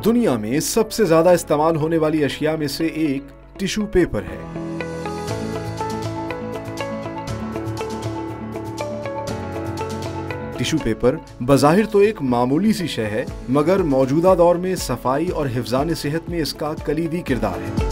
दुनिया में सबसे ज्यादा इस्तेमाल होने वाली अशिया में से एक टिश्यू पेपर है। टिश्यू पेपर बज़ाहिर तो एक मामूली सी शय है, मगर मौजूदा दौर में सफाई और हिफ्ज़ान सेहत में इसका कलीदी किरदार है।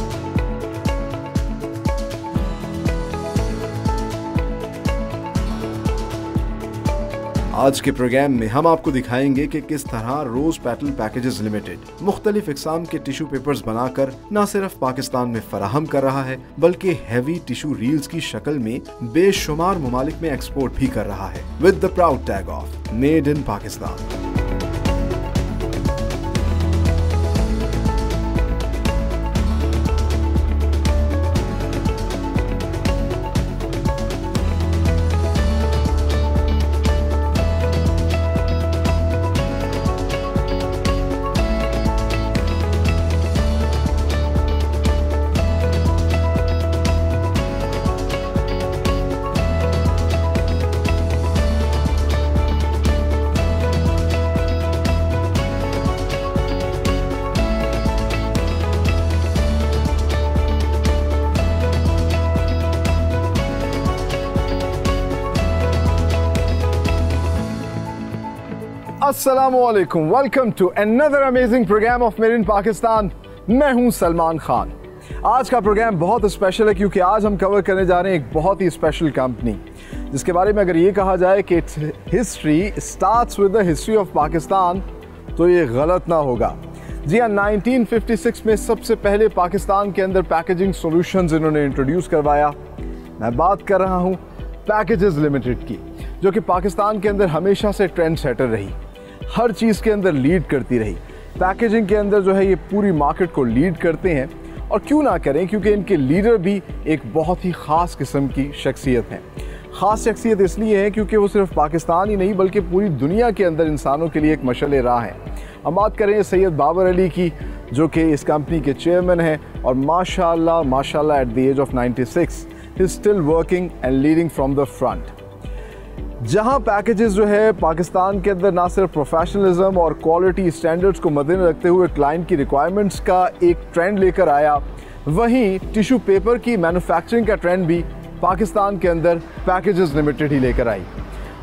आज के प्रोग्राम में हम आपको दिखाएंगे कि किस तरह रोज पेटल पैकेजेस लिमिटेड मुख्तलिफ इकसाम के टिश्यू पेपर्स बनाकर न सिर्फ पाकिस्तान में फराहम कर रहा है, बल्कि हैवी टिश्यू रील्स की शक्ल में बेशुमार ममालिक में एक्सपोर्ट भी कर रहा है, with the proud tag of made in Pakistan. अस्सलामुअलैकुम, welcome to another amazing programme of made in Pakistan. मैं हूं सलमान खान। आज का प्रोग्राम बहुत स्पेशल है क्योंकि आज हम कवर करने जा रहे हैं एक बहुत ही स्पेशल कंपनी जिसके बारे में अगर ये कहा जाए कि it's history starts with the history of Pakistan तो ये गलत ना होगा। जी हाँ, 1956 में सबसे पहले पाकिस्तान के अंदर पैकेजिंग सॉल्यूशंस इन्होंने इंट्रोड्यूस करवाया। मैं बात कर रहा हूँ पैकेजेस लिमिटेड की, जो कि पाकिस्तान के अंदर हमेशा से ट्रेंड सेटर रही, हर चीज़ के अंदर लीड करती रही। पैकेजिंग के अंदर जो है ये पूरी मार्केट को लीड करते हैं, और क्यों ना करें क्योंकि इनके लीडर भी एक बहुत ही ख़ास किस्म की शख्सियत हैं। ख़ास शख्सियत इसलिए है क्योंकि वो सिर्फ पाकिस्तान ही नहीं बल्कि पूरी दुनिया के अंदर इंसानों के लिए एक मशअल राह है। हम बात करें सैयद बाबर अली की, जो कि इस कंपनी के चेयरमैन हैं, और माशाल्लाह at the age of 96 he is still working and leading from the front. जहां पैकेजेस जो है पाकिस्तान के अंदर ना सिर्फ प्रोफेशनलिज्म और क्वालिटी स्टैंडर्ड्स को मद्देनजर रखते हुए क्लाइंट की रिक्वायरमेंट्स का एक ट्रेंड लेकर आया, वहीं टिश्यू पेपर की मैन्युफैक्चरिंग का ट्रेंड भी पाकिस्तान के अंदर पैकेजेस लिमिटेड ही लेकर आई।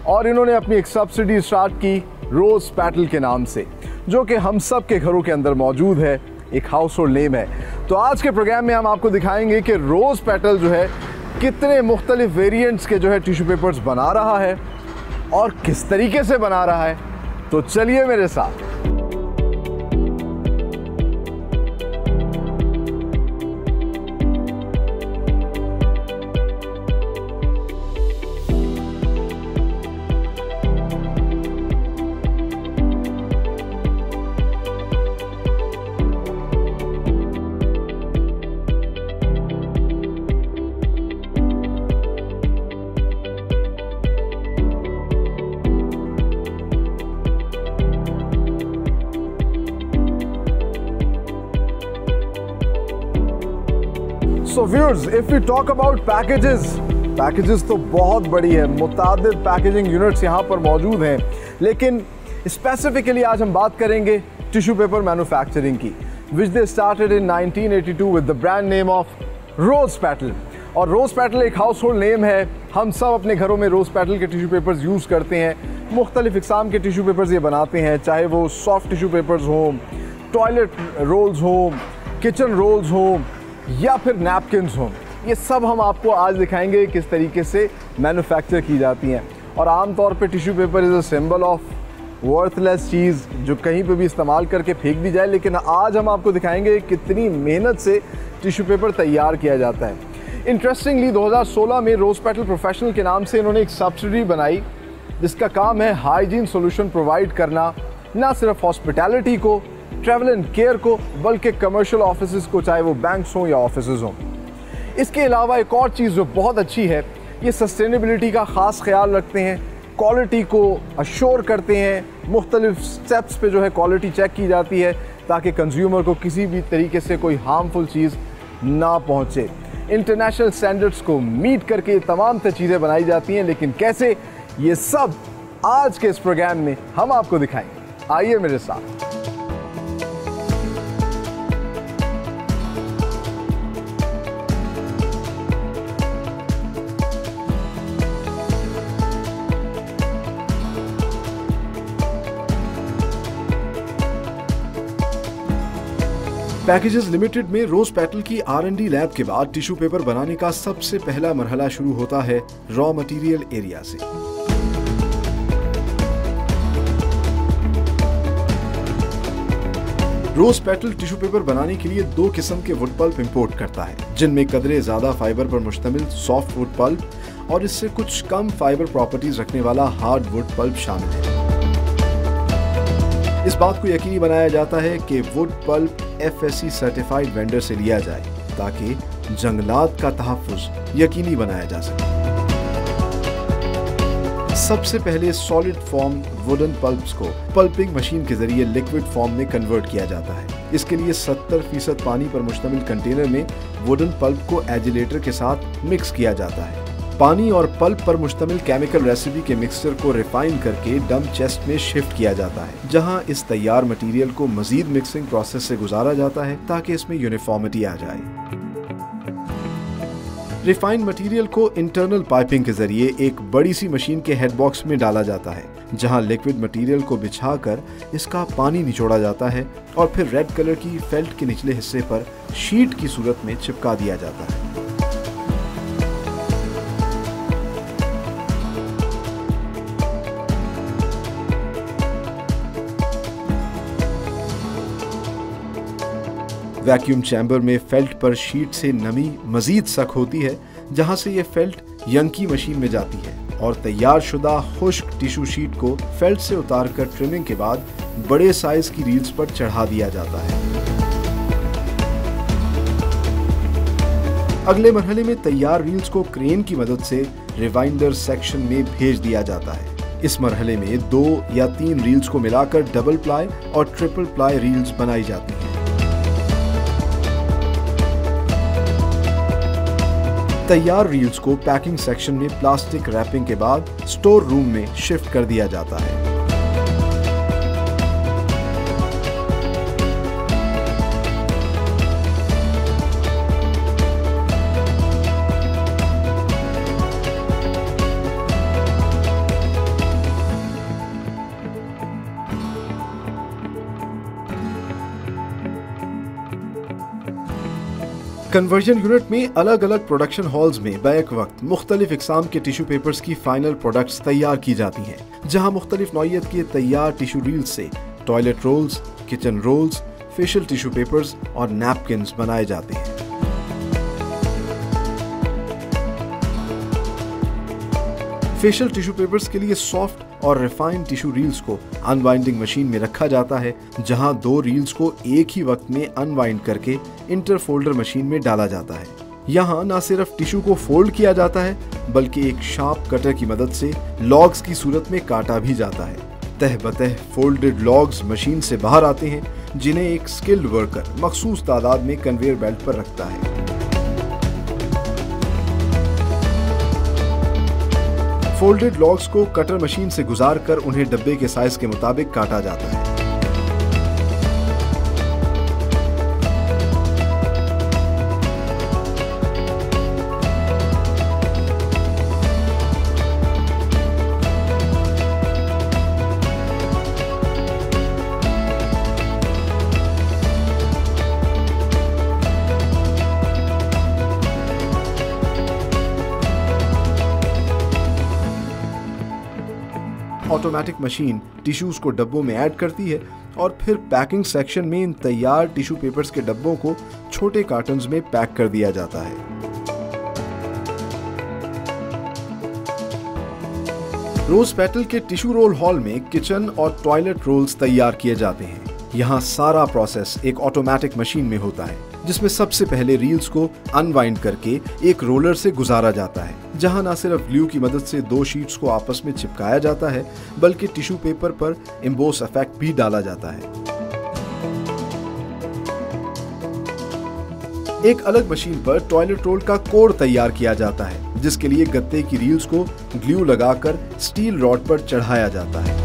और इन्होंने अपनी एक सब्सिडी स्टार्ट की रोज पेटल के नाम से, जो कि हम सब के घरों के अंदर मौजूद है, एक हाउस होल्ड नेम है। तो आज के प्रोग्राम में हम आपको दिखाएंगे कि रोज पेटल जो है कितने मुख्तलिफ वेरिएंट्स के जो है टिश्यू पेपर्स बना रहा है और किस तरीके से बना रहा है। तो चलिए मेरे साथ। So viewers, if we talk about packages तो बहुत बड़ी है, मुतादिद पैकेजिंग यूनिट्स यहाँ पर मौजूद हैं, लेकिन स्पेसिफिकली आज हम बात करेंगे टिश्यू पेपर मैन्युफैक्चरिंग की, which they started in 1982 with the brand name of rose petal. और रोज पेटल एक हाउस होल्ड नेम है, हम सब अपने घरों में रोज पेटल के टिश्यू पेपर्स यूज़ करते हैं। मुख्तलिफ इकसाम के टिश्यू पेपर्स ये बनाते हैं, चाहे वो सॉफ्ट टिश्यू पेपर्स हों, टॉयलेट रोल्स हों, किचन रोल्स हों या फिर नैपकिन्स हों। ये सब हम आपको आज दिखाएंगे किस तरीके से मैन्युफैक्चर की जाती हैं। और आमतौर पे tissue paper is a symbol of worthless चीज़ जो कहीं पे भी इस्तेमाल करके फेंक दी जाए, लेकिन आज हम आपको दिखाएंगे कितनी मेहनत से टिश्यू पेपर तैयार किया जाता है। इंटरेस्टिंगली 2016 में रोज पेटल प्रोफेशनल के नाम से इन्होंने एक सब्सिडी बनाई जिसका काम है हाइजीन सोल्यूशन प्रोवाइड करना, ना सिर्फ हॉस्पिटैलिटी को, ट्रैवल एंड केयर को, बल्कि कमर्शियल ऑफिसेज को, चाहे वो बैंक्स हों या ऑफिसेज हों। इसके अलावा एक और चीज़ जो बहुत अच्छी है, ये सस्टेनेबिलिटी का ख़ास ख्याल रखते हैं, क्वालिटी को अश्योर करते हैं, मुख्तलिफ स्टेप्स पे जो है क्वालिटी चेक की जाती है ताकि कंज्यूमर को किसी भी तरीके से कोई हार्मफुल चीज़ ना पहुँचे। इंटरनेशनल स्टैंडर्ड्स को मीट करके तमाम चीज़ें बनाई जाती हैं, लेकिन कैसे, ये सब आज के इस प्रोग्राम में हम आपको दिखाएंगे। आइए मेरे साथ। पैकेजेस लिमिटेड में रोज पेटल की R&D लैब के बाद टिश्यू पेपर बनाने का सबसे पहला मरहला शुरू होता है रॉ मटेरियल एरिया से। रोज पेटल टिश्यू पेपर बनाने के लिए 2 किस्म के वुड पल्प इंपोर्ट करता है, जिनमें कदरे ज्यादा फाइबर पर मुश्तमिल सॉफ्ट वुड पल्प और इससे कुछ कम फाइबर प्रॉपर्टीज रखने वाला हार्ड वुड पल्प शामिल है। इस बात को यकीनी बनाया जाता है कि wood pulp FSC certified vendor से लिया जाए ताकि जंगलात का तहफ्फुज यकीनी बनाया जा सके। सबसे पहले सॉलिड फॉर्म वुडन पल्प्स को पल्पिंग मशीन के जरिए लिक्विड फॉर्म में कन्वर्ट किया जाता है। इसके लिए 70% पानी पर मुश्तमिल कंटेनर में वुडन पल्प को एजिलेटर के साथ मिक्स किया जाता है। पानी और पल्प पर मुश्तमिल केमिकल रेसिपी के मिक्सचर को रिफाइन करके डंप चेस्ट में शिफ्ट किया जाता है, जहां इस तैयार मटेरियल को मजीद मिक्सिंग प्रोसेस से गुजारा जाता है ताकि इसमें यूनिफॉर्मिटी आ जाए। रिफाइंड मटेरियल को इंटरनल पाइपिंग के जरिए एक बड़ी सी मशीन के हेड बॉक्स में डाला जाता है, जहां लिक्विड मटेरियल को बिछाकर इसका पानी निचोड़ा जाता है और फिर रेड कलर की फेल्ट के निचले हिस्से पर शीट की सूरत में चिपका दिया जाता है। वैक्यूम चैम्बर में फेल्ट पर शीट से नमी मजीद सख्त होती है, जहां से ये फेल्ट यंकी मशीन में जाती है और तैयार शुदा खुश्क टिश्यू शीट को फेल्ट से उतारकर ट्रिमिंग के बाद बड़े साइज की रील्स पर चढ़ा दिया जाता है। अगले मरहले में तैयार रील्स को क्रेन की मदद से रिवाइंडर सेक्शन में भेज दिया जाता है। इस मरहले में 2 या 3 रील्स को मिलाकर डबल प्लाई और ट्रिपल प्लाई रील्स बनाई जाती हैं। तैयार रील्स को पैकिंग सेक्शन में प्लास्टिक रैपिंग के बाद स्टोर रूम में शिफ्ट कर दिया जाता है। कन्वर्जन यूनिट में अलग अलग प्रोडक्शन हॉल्स में बैक वक्त मुख्तलिफ इकसाम के टिश्यू पेपर्स की फाइनल प्रोडक्ट्स तैयार की जाती हैं, जहां मुख्तलिफ नौइयत के तैयार टिश्यू रील्स से toilet rolls, kitchen rolls, facial tissue papers और नैपकिन्स बनाए जाते हैं। फेशियल टिश्यू पेपर्स के लिए सॉफ्ट और रिफाइंड टिश्यू रील्स को अनवाइंडिंग मशीन में रखा जाता है, जहां 2 रील्स को एक ही वक्त में अनवाइंड करके इंटरफोल्डर मशीन में डाला जाता है। यहाँ न सिर्फ टिश्यू को फोल्ड किया जाता है, बल्कि एक शार्प कटर की मदद से लॉग्स की सूरत में काटा भी जाता है। तह बतह फोल्डेड लॉग्स मशीन से बाहर आते हैं, जिन्हें एक स्किल्ड वर्कर मखसूस तादाद में कन्वेयर बेल्ट पर रखता है। फोल्डेड लॉग्स को कटर मशीन से गुजारकर उन्हें डब्बे के साइज के मुताबिक काटा जाता है। ऑटोमेटिक मशीन टिश्यूज को डब्बों में ऐड करती है और फिर पैकिंग सेक्शन में इन तैयार टिश्यू पेपर्स के डब्बों को छोटे कार्टन्स में पैक कर दिया जाता है। रोज पेटल के टिश्यू रोल हॉल में किचन और टॉयलेट रोल्स तैयार किए जाते हैं। यहाँ सारा प्रोसेस एक ऑटोमेटिक मशीन में होता है, जिसमें सबसे पहले रील्स को अनवाइंड करके एक रोलर से गुजारा जाता है, जहां न सिर्फ ग्लू की मदद से 2 शीट्स को आपस में चिपकाया जाता है, बल्कि टिश्यू पेपर पर एम्बोस इफेक्ट भी डाला जाता है। एक अलग मशीन पर टॉयलेट रोल का कोड तैयार किया जाता है, जिसके लिए गत्ते की रील्स को ग्लू लगाकर स्टील रॉड पर चढ़ाया जाता है।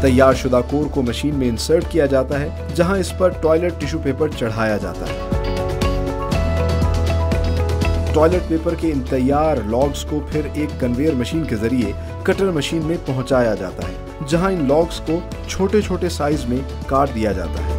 तैयार शुदा कोर को मशीन में इंसर्ट किया जाता है, जहां इस पर टॉयलेट टिश्यू पेपर चढ़ाया जाता है। टॉयलेट पेपर के इन तैयार लॉग्स को फिर एक कन्वेयर मशीन के जरिए कटर मशीन में पहुंचाया जाता है, जहां इन लॉग्स को छोटे छोटे साइज में काट दिया जाता है।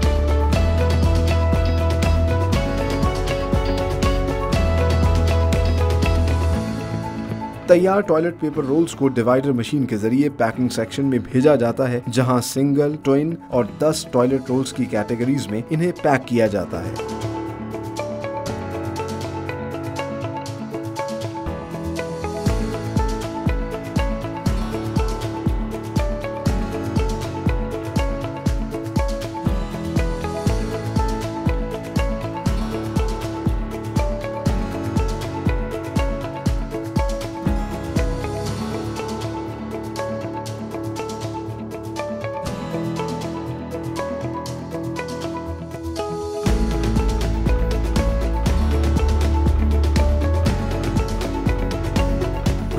तैयार टॉयलेट पेपर रोल्स को डिवाइडर मशीन के जरिए पैकिंग सेक्शन में भेजा जाता है, जहां सिंगल, ट्विन और 10 टॉयलेट रोल्स की कैटेगरीज में इन्हें पैक किया जाता है।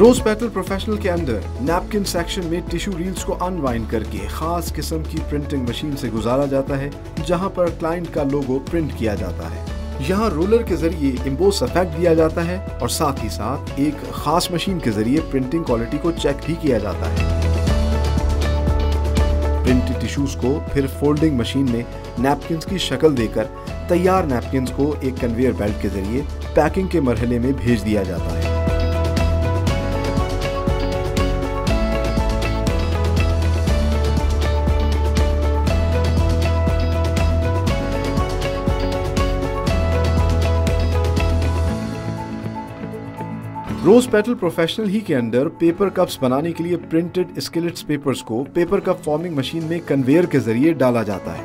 रोज पेटल प्रोफेशनल के अंदर नैपकिन सेक्शन में टिश्यू रील्स को अनवाइंड करके खास किस्म की प्रिंटिंग मशीन से गुजारा जाता है, जहां पर क्लाइंट का लोगो प्रिंट किया जाता है। यहां रोलर के जरिए एम्बोस इफेक्ट दिया जाता है और साथ ही साथ एक खास मशीन के जरिए प्रिंटिंग क्वालिटी को चेक भी किया जाता है। प्रिंटेड टिश्यूज को फिर फोल्डिंग मशीन में नैपकिन्स की शक्ल देकर तैयार नैपकिन्स को एक कन्वेयर बेल्ट के जरिए पैकिंग के मरहले में भेज दिया जाता है। रोज पेटल प्रोफेशनल ही के अंदर पेपर कप्स बनाने के लिए प्रिंटेड स्किलेट्स पेपर्स को पेपर कप फॉर्मिंग मशीन में कन्वेयर के जरिए डाला जाता है।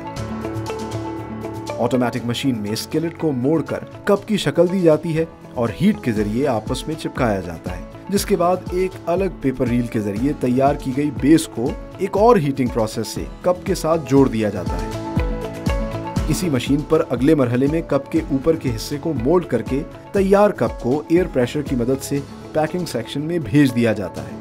ऑटोमेटिक मशीन में स्किलेट को मोड़कर कप की शक्ल दी जाती है और हीट के जरिए आपस में चिपकाया जाता है, जिसके बाद एक अलग पेपर रील के जरिए तैयार की गई बेस को एक और हीटिंग प्रोसेस से कप के साथ जोड़ दिया जाता है। इसी मशीन पर अगले मरहले में कप के ऊपर के हिस्से को मोल्ड करके तैयार कप को एयर प्रेशर की मदद से पैकिंग सेक्शन में भेज दिया जाता है।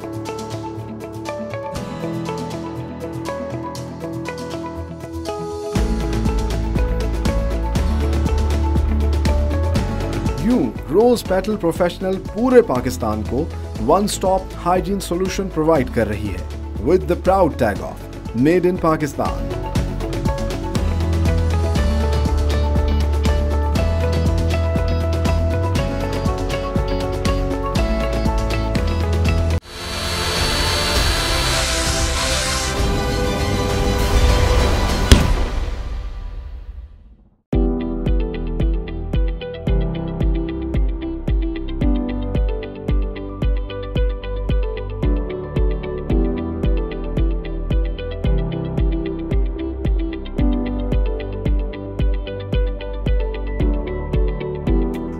यूं रोज पेटल प्रोफेशनल पूरे पाकिस्तान को one stop hygiene solution provide कर रही है with the proud tag of made in Pakistan.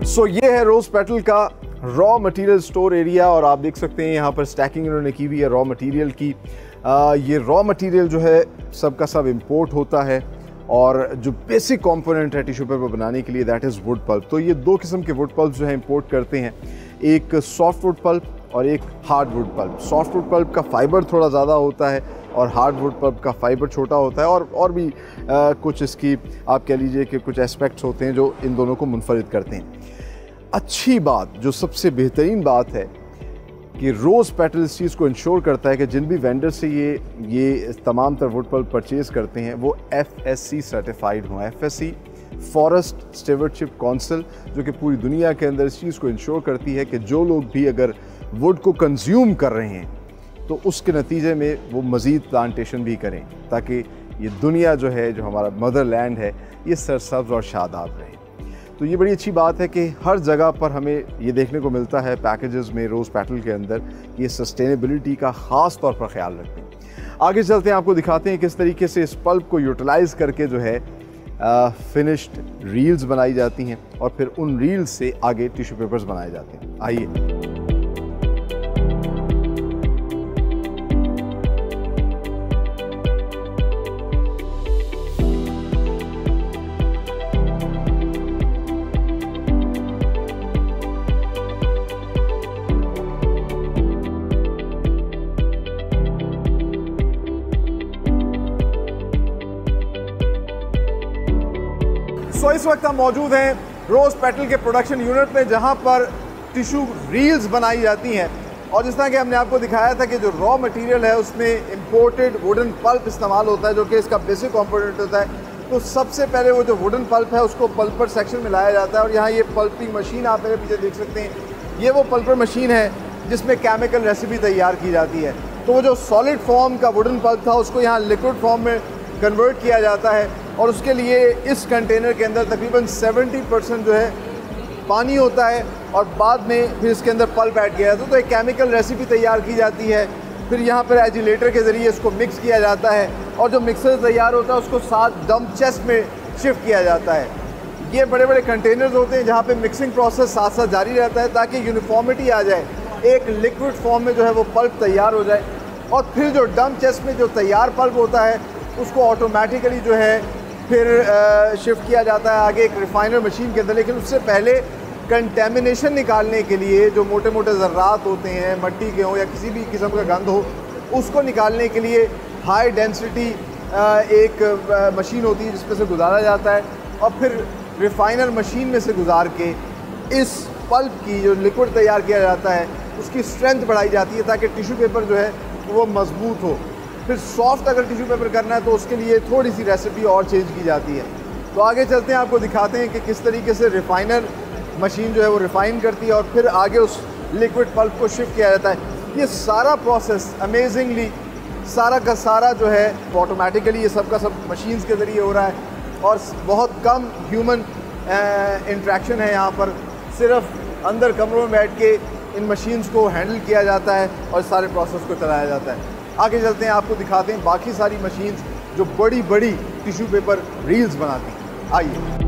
So ये है रोज पेटल का रॉ मटेरियल स्टोर एरिया और आप देख सकते हैं यहाँ पर स्टैकिंग इन्होंने की हुई है रॉ मटेरियल की। ये रॉ मटेरियल जो है सब का सब इंपोर्ट होता है और जो बेसिक कंपोनेंट है टिश्यू पेपर बनाने के लिए दैट इज़ वुड पल्प। तो ये दो किस्म के वुड पल्प जो है इंपोर्ट करते हैं, एक सॉफ्ट वुड पल्प और एक hard wood pulp. Soft wood pulp का फाइबर थोड़ा ज़्यादा होता है और हार्ड वुड पल्प का फाइबर छोटा होता है और भी कुछ इसकी आप कह लीजिए कि कुछ एस्पेक्ट्स होते हैं जो इन दोनों को मुनफरिद करते हैं। अच्छी बात, जो सबसे बेहतरीन बात है कि रोज़ पेटल इस चीज़ को इंश्योर करता है कि जिन भी वेंडर से ये तमाम तर वुड पल्प परचेज़ करते हैं वो FSC सर्टिफाइड हों। FSC फॉरेस्ट स्टेवर्डशिप काउंसिल, जो कि पूरी दुनिया के अंदर इस चीज़ को इंश्योर करती है कि जो लोग भी अगर वुड को कंज्यूम कर रहे हैं तो उसके नतीजे में वो मज़ीद प्लांटेशन भी करें, ताकि ये दुनिया जो है, जो हमारा मदर लैंड है, ये सरसब्ज़ और शादाब रहे। तो ये बड़ी अच्छी बात है कि हर जगह पर हमें ये देखने को मिलता है पैकेजेस में रोज़ पेटल के अंदर ये सस्टेनेबिलिटी का ख़ास तौर पर ख्याल रखते हैं। आगे चलते हैं, आपको दिखाते हैं किस तरीके से इस पल्प को यूटिलाइज़ करके जो है फिनिश्ड रील्स बनाई जाती हैं और फिर उन रील्स से आगे टिश्यू पेपर्स बनाए जाते हैं। आइए। सो इस वक्त हम मौजूद हैं रोज़ पेटल के प्रोडक्शन यूनिट में, जहां पर टिशू रील्स बनाई जाती हैं। और जिस तरह कि हमने आपको दिखाया था कि जो रॉ मटेरियल है उसमें इंपोर्टेड वुडन पल्प इस्तेमाल होता है, जो कि इसका बेसिक कंपोनेंट होता है। तो सबसे पहले वो जो वुडन पल्प है उसको पल्पर सेक्शन में लाया जाता है। और यहाँ ये पल्पिंग मशीन आप मेरे पीछे देख सकते हैं, ये वो पल्पर मशीन है जिसमें केमिकल रेसिपी तैयार की जाती है। तो वो जो सॉलिड फॉर्म का वुडन पल्प था उसको यहाँ लिक्विड फॉर्म में कन्वर्ट किया जाता है। और उसके लिए इस कंटेनर के अंदर तकरीबन 70% जो है पानी होता है, और बाद में फिर इसके अंदर पल्प ऐड किया जाता है। तो एक केमिकल रेसिपी तैयार की जाती है। फिर यहाँ पर एजिलेटर के ज़रिए इसको मिक्स किया जाता है, और जो मिक्सर तैयार होता है उसको साथ डंप चेस्ट में शिफ्ट किया जाता है। ये बड़े बड़े कंटेनर्स होते हैं जहाँ पे मिक्सिंग प्रोसेस साथ साथ जारी रहता है, ताकि यूनिफॉर्मिटी आ जाए, एक लिक्विड फॉर्म में जो है वो पल्प तैयार हो जाए। और फिर जो डंप चेस्ट में जो तैयार पल्प होता है उसको ऑटोमेटिकली जो है फिर शिफ्ट किया जाता है आगे एक रिफाइनर मशीन के अंदर। लेकिन उससे पहले कंटेमिनेशन निकालने के लिए जो मोटे मोटे ज़र्रात होते हैं, मट्टी के हों या किसी भी किस्म का गंद हो, उसको निकालने के लिए हाई डेंसिटी एक मशीन होती है जिसमें से गुजारा जाता है। और फिर रिफाइनर मशीन में से गुजार के इस पल्प की जो लिक्विड तैयार किया जाता है उसकी स्ट्रेंथ बढ़ाई जाती है, ताकि टिश्यू पेपर जो है वो मज़बूत हो। फिर सॉफ्ट अगर टिश्यू पेपर करना है तो उसके लिए थोड़ी सी रेसिपी और चेंज की जाती है। तो आगे चलते हैं, आपको दिखाते हैं कि किस तरीके से रिफाइनर मशीन जो है वो रिफ़ाइन करती है और फिर आगे उस लिक्विड पल्प को शिफ्ट किया जाता है। ये सारा प्रोसेस अमेजिंगली सारा का सारा जो है ऑटोमेटिकली ये सब का सब मशीन्स के ज़रिए हो रहा है, और बहुत कम ह्यूमन इंट्रैक्शन है यहाँ पर। सिर्फ अंदर कमरों में बैठ के इन मशीन्स को हैंडल किया जाता है और सारे प्रोसेस को चलाया जाता है। आगे चलते हैं, आपको दिखाते हैं बाकी सारी मशीन्स जो बड़ी बड़ी टिश्यू पेपर रील्स बनाती हैं। आइए।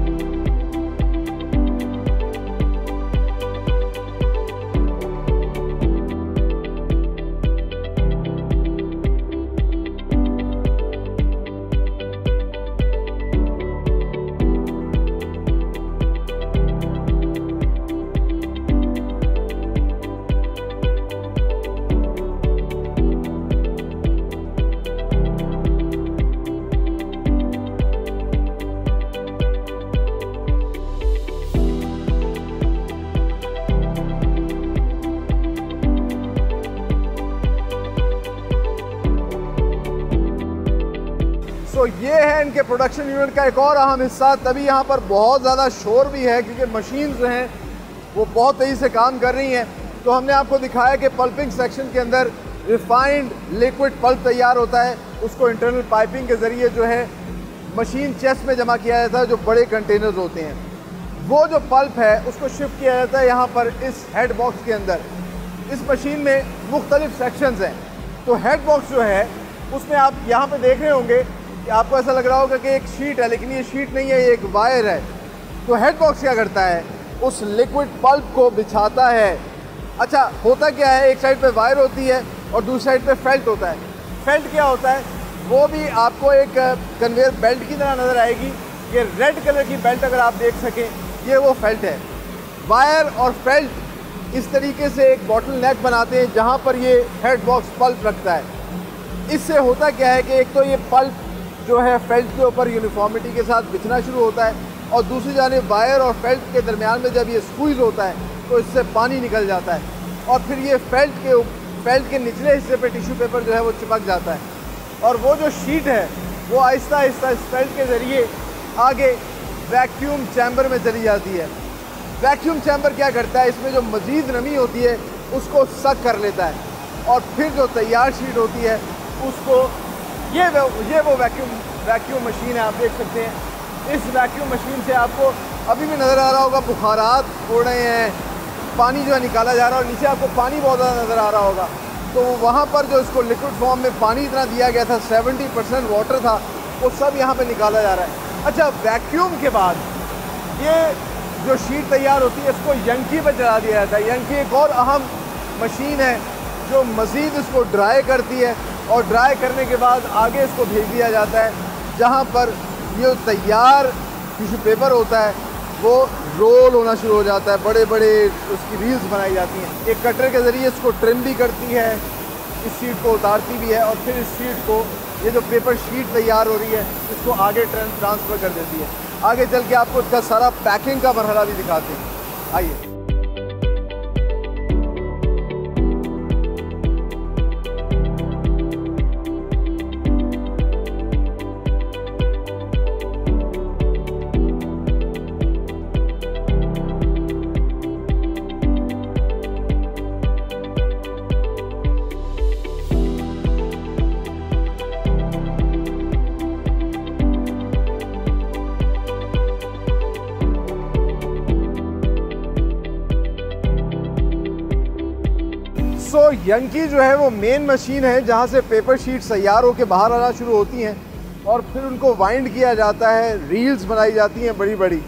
तो ये है इनके प्रोडक्शन यूनिट का एक और अहम हिस्सा। तभी यहाँ पर बहुत ज़्यादा शोर भी है क्योंकि मशीन्स जो हैं वो बहुत तेज़ी से काम कर रही हैं। तो हमने आपको दिखाया कि पल्पिंग सेक्शन के अंदर रिफाइंड लिक्विड पल्प तैयार होता है, उसको इंटरनल पाइपिंग के ज़रिए जो है मशीन चेस्ट में जमा किया जाता है, जो बड़े कंटेनर्स होते हैं। वो जो पल्प है उसको शिफ्ट किया जाता है यहाँ पर इस हेड बॉक्स के अंदर। इस मशीन में मुख्तलिफ सेक्शंस हैं। तो हेड बॉक्स जो है उसमें आप यहाँ पे देख रहे होंगे कि आपको ऐसा लग रहा होगा कि एक शीट है, लेकिन ये शीट नहीं है, ये एक वायर है। तो हेड बॉक्स क्या करता है, उस लिक्विड पल्प को बिछाता है। अच्छा, होता क्या है, एक साइड पे वायर होती है और दूसरी साइड पे फेल्ट होता है। फेल्ट क्या होता है, वो भी आपको एक कन्वेयर बेल्ट की तरह नज़र आएगी। ये रेड कलर की बेल्ट अगर आप देख सकें, ये वो फेल्ट है। वायर और फेल्ट इस तरीके से एक बॉटल नेक बनाते हैं जहाँ पर ये हेड बॉक्स पल्प रखता है। इससे होता क्या है कि एक तो ये पल्प जो है फेल्ट के ऊपर यूनिफॉर्मिटी के साथ बिछना शुरू होता है, और दूसरी जानिब वायर और फेल्ट के दरमियान में जब ये स्क्वीज़ होता है तो इससे पानी निकल जाता है, और फिर ये फेल्ट के निचले हिस्से पे टिश्यू पेपर जो है वो चिपक जाता है। और वो जो शीट है वो आहिस्ता आहिस्ता इस फेल्ट के ज़रिए आगे वैक्यूम चैम्बर में चली जाती है। वैक्यूम चैम्बर क्या करता है, इसमें जो मज़ीद नमी होती है उसको सक कर लेता है, और फिर जो तैयार शीट होती है उसको ये वो वैक्यूम मशीन है, आप देख सकते हैं। इस वैक्यूम मशीन से आपको अभी भी नज़र आ रहा होगा बुखारात उड़ रहे हैं, पानी जो है निकाला जा रहा है, और नीचे आपको पानी बहुत ज़्यादा नज़र आ रहा होगा। तो वहाँ पर जो इसको लिक्विड फॉर्म में पानी इतना दिया गया था, 70% वाटर था, वो सब यहाँ पे निकाला जा रहा है। अच्छा, वैक्यूम के बाद ये जो शीट तैयार होती है इसको यंकी पर चला दिया जाता है। यंकी एक और अहम मशीन है जो मज़ीद इसको ड्राई करती है, और ड्राई करने के बाद आगे इसको भेज दिया जाता है जहाँ पर ये तैयार टिश्यू पेपर होता है वो रोल होना शुरू हो जाता है। बड़े बड़े उसकी रील्स बनाई जाती हैं। एक कटर के ज़रिए इसको ट्रिम भी करती है, इस शीट को उतारती भी है, और फिर इस शीट को, ये जो पेपर शीट तैयार हो रही है, इसको आगे ट्रांसफ़र कर देती है। आगे चल के आपको इसका सारा पैकिंग का मरहला भी दिखाते हैं। आइए। सो यंकी जो है वो मेन मशीन है जहाँ से पेपर शीट तैयार होकर बाहर आना शुरू होती हैं और फिर उनको वाइंड किया जाता है, रील्स बनाई जाती हैं बड़ी बड़ी।